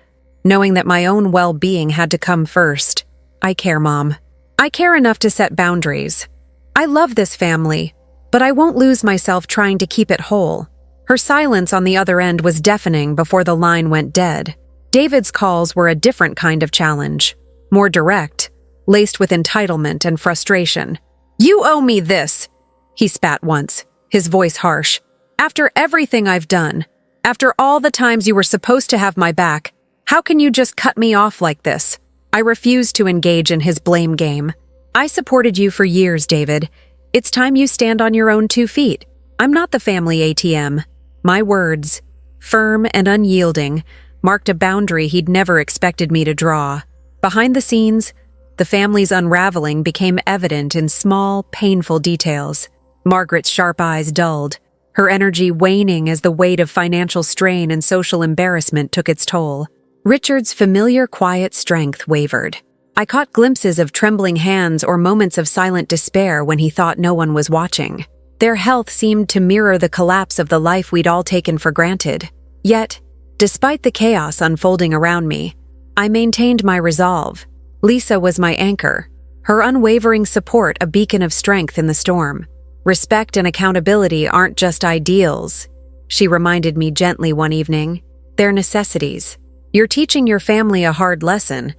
knowing that my own well-being had to come first. "I care, Mom. I care enough to set boundaries. I love this family, but I won't lose myself trying to keep it whole." Her silence on the other end was deafening before the line went dead. David's calls were a different kind of challenge, more direct, laced with entitlement and frustration. "You owe me this," he spat once, his voice harsh. "After everything I've done, after all the times you were supposed to have my back, how can you just cut me off like this?" I refused to engage in his blame game. "I supported you for years, David. It's time you stand on your own 2 feet. I'm not the family ATM." My words, firm and unyielding, marked a boundary he'd never expected me to draw. Behind the scenes, the family's unraveling became evident in small, painful details. Margaret's sharp eyes dulled, her energy waning as the weight of financial strain and social embarrassment took its toll. Richard's familiar quiet strength wavered. I caught glimpses of trembling hands or moments of silent despair when he thought no one was watching. Their health seemed to mirror the collapse of the life we'd all taken for granted. Yet, despite the chaos unfolding around me, I maintained my resolve. Lisa was my anchor, her unwavering support a beacon of strength in the storm. "Respect and accountability aren't just ideals," she reminded me gently one evening. "They're necessities. You're teaching your family a hard lesson,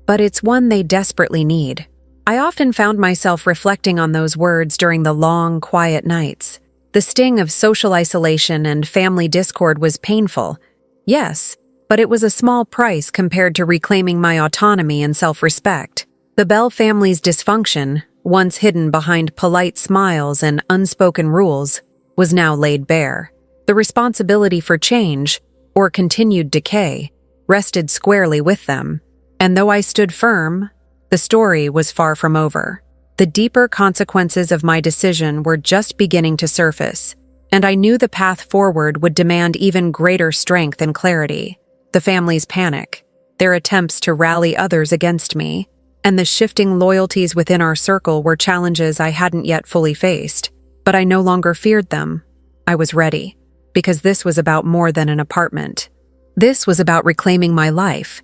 but it's one they desperately need." I often found myself reflecting on those words during the long, quiet nights. The sting of social isolation and family discord was painful, yes, but it was a small price compared to reclaiming my autonomy and self-respect. The Bell family's dysfunction, once hidden behind polite smiles and unspoken rules, was now laid bare. The responsibility for change, or continued decay, rested squarely with them. And though I stood firm, the story was far from over. The deeper consequences of my decision were just beginning to surface, and I knew the path forward would demand even greater strength and clarity. The family's panic, their attempts to rally others against me, and the shifting loyalties within our circle were challenges I hadn't yet fully faced. But I no longer feared them. I was ready, because this was about more than an apartment. This was about reclaiming my life,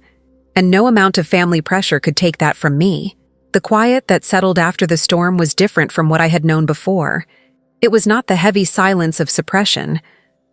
and no amount of family pressure could take that from me. The quiet that settled after the storm was different from what I had known before. It was not the heavy silence of suppression,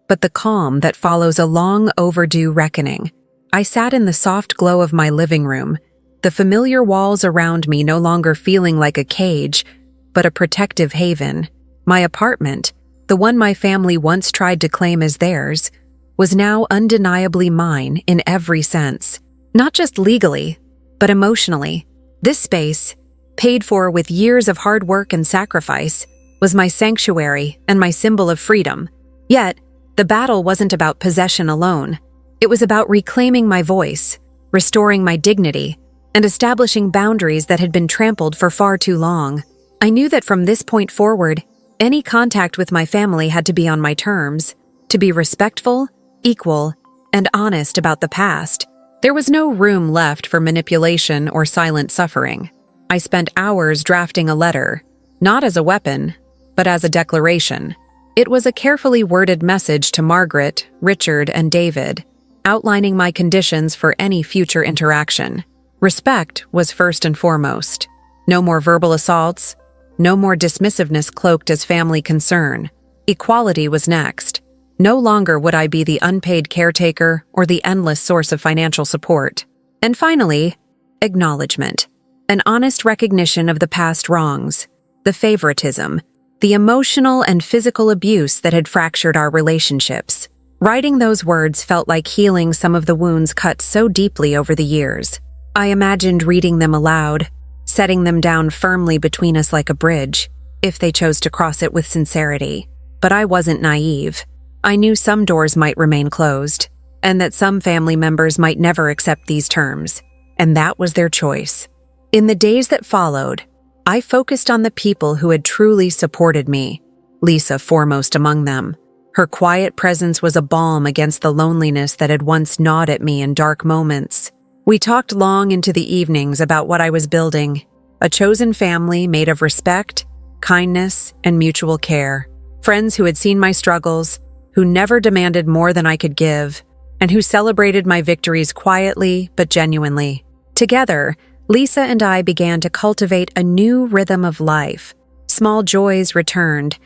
but the calm that follows a long overdue reckoning. I sat in the soft glow of my living room, the familiar walls around me no longer feeling like a cage, but a protective haven. My apartment, the one my family once tried to claim as theirs, was now undeniably mine in every sense. Not just legally, but emotionally. This space, paid for with years of hard work and sacrifice, was my sanctuary and my symbol of freedom. Yet, the battle wasn't about possession alone. It was about reclaiming my voice, restoring my dignity, and establishing boundaries that had been trampled for far too long. I knew that from this point forward, any contact with my family had to be on my terms, to be respectful, equal, and honest about the past. There was no room left for manipulation or silent suffering. I spent hours drafting a letter, not as a weapon, but as a declaration. It was a carefully worded message to Margaret, Richard, and David, outlining my conditions for any future interaction. Respect was first and foremost. No more verbal assaults, no more dismissiveness cloaked as family concern. Equality was next. No longer would I be the unpaid caretaker or the endless source of financial support. And finally, acknowledgement. An honest recognition of the past wrongs, the favoritism, the emotional and physical abuse that had fractured our relationships. Writing those words felt like healing some of the wounds cut so deeply over the years. I imagined reading them aloud, setting them down firmly between us like a bridge, if they chose to cross it with sincerity. But I wasn't naive. I knew some doors might remain closed, and that some family members might never accept these terms, and that was their choice. In the days that followed, I focused on the people who had truly supported me, Lisa foremost among them. Her quiet presence was a balm against the loneliness that had once gnawed at me in dark moments. We talked long into the evenings about what I was building, a chosen family made of respect, kindness, and mutual care. Friends who had seen my struggles, who never demanded more than I could give, and who celebrated my victories quietly but genuinely. Together, Lisa and I began to cultivate a new rhythm of life. Small joys returned.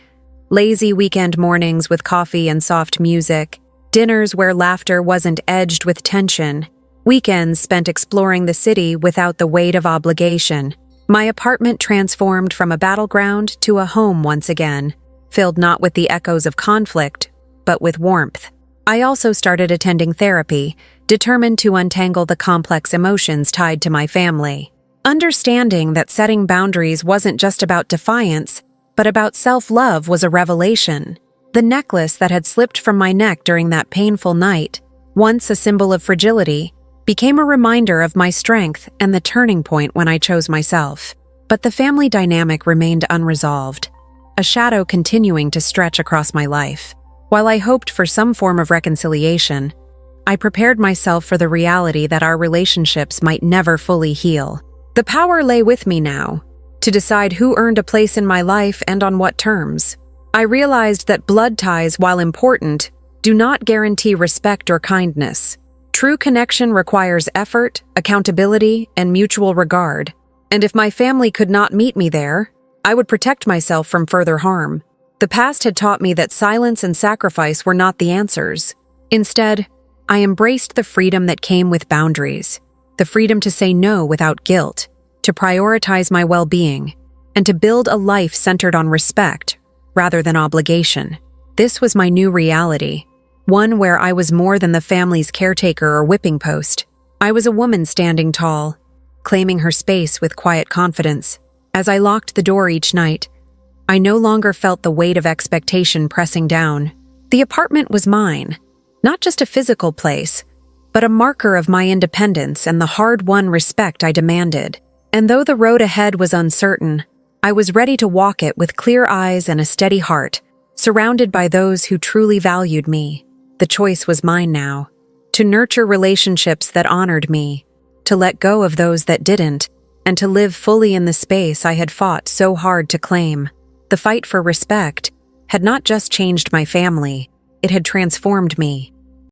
Lazy weekend mornings with coffee and soft music. Dinners where laughter wasn't edged with tension. Weekends spent exploring the city without the weight of obligation. My apartment transformed from a battleground to a home once again, filled not with the echoes of conflict, but with warmth. I also started attending therapy, determined to untangle the complex emotions tied to my family. Understanding that setting boundaries wasn't just about defiance, but about self-love was a revelation. The necklace that had slipped from my neck during that painful night, once a symbol of fragility, became a reminder of my strength and the turning point when I chose myself. But the family dynamic remained unresolved, a shadow continuing to stretch across my life. While I hoped for some form of reconciliation, I prepared myself for the reality that our relationships might never fully heal. The power lay with me now, to decide who earned a place in my life and on what terms. I realized that blood ties, while important, do not guarantee respect or kindness. True connection requires effort, accountability, and mutual regard. And if my family could not meet me there, I would protect myself from further harm. The past had taught me that silence and sacrifice were not the answers. Instead, I embraced the freedom that came with boundaries, the freedom to say no without guilt, to prioritize my well-being, and to build a life centered on respect rather than obligation. This was my new reality, one where I was more than the family's caretaker or whipping post. I was a woman standing tall, claiming her space with quiet confidence. As I locked the door each night, I no longer felt the weight of expectation pressing down. The apartment was mine, not just a physical place, but a marker of my independence and the hard-won respect I demanded. And though the road ahead was uncertain, I was ready to walk it with clear eyes and a steady heart, surrounded by those who truly valued me. The choice was mine now, to nurture relationships that honored me, to let go of those that didn't, and to live fully in the space I had fought so hard to claim. The fight for respect had not just changed my family, it had transformed me.